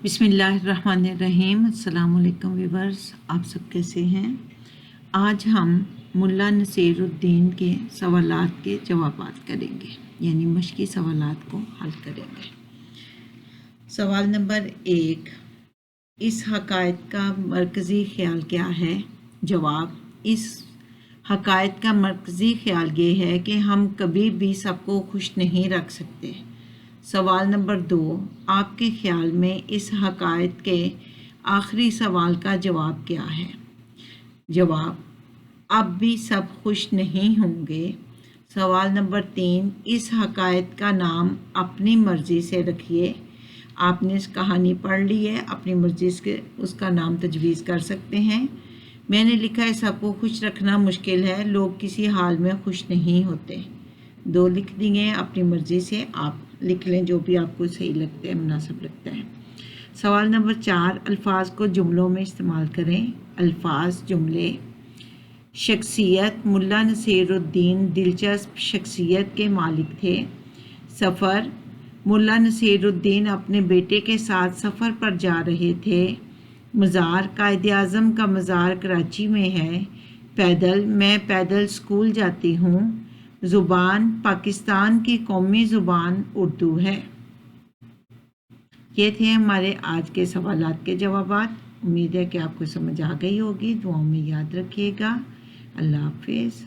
बिस्मिल्लाहिर्रहमानिर्रहीम। अस्सलाम वालेकुम व्यूअर्स, आप सब कैसे हैं। आज हम मुल्ला नसीरुद्दीन के सवालात के जवाबात करेंगे, यानी मश्की सवालात को हल करेंगे। सवाल नंबर 1, इस हकायत का मरकज़ी ख़्याल क्या है। जवाब, इस हकायत का मरकज़ी ख़्याल ये है कि हम कभी भी सबको खुश नहीं रख सकते। सवाल नंबर 2, आपके ख़्याल में इस हकायत के आखिरी सवाल का जवाब क्या है। जवाब, अब भी सब खुश नहीं होंगे। सवाल नंबर 3, इस हकायत का नाम अपनी मर्ज़ी से रखिए। आपने इस कहानी पढ़ ली है, अपनी मर्ज़ी से उसका नाम तजवीज़ कर सकते हैं। मैंने लिखा है सबको खुश रखना मुश्किल है, लोग किसी हाल में खुश नहीं होते। 2 लिख दिए, अपनी मर्ज़ी से आप लिख लें जो भी आपको सही लगता है, मुनासिब लगता है। सवाल नंबर 4, अल्फाज को जुमलों में इस्तेमाल करें। अल्फाज जुमले। शख्सियत, मुल्ला नसीरुद्दीन दिलचस्प शख्सियत के मालिक थे। सफ़र, मुल्ला नसीरुद्दीन अपने बेटे के साथ सफ़र पर जा रहे थे। मज़ार, कायद आज़म का मज़ार कराची में है। पैदल, मैं पैदल स्कूल जाती हूँ। ज़ुबान, पाकिस्तान की कौमी ज़ुबान उर्दू है। ये थे हमारे आज के सवालात के जवाबात। उम्मीद है कि आपको समझ आ गई होगी। दुआओं में याद रखिएगा। अल्लाह हाफ़िज़।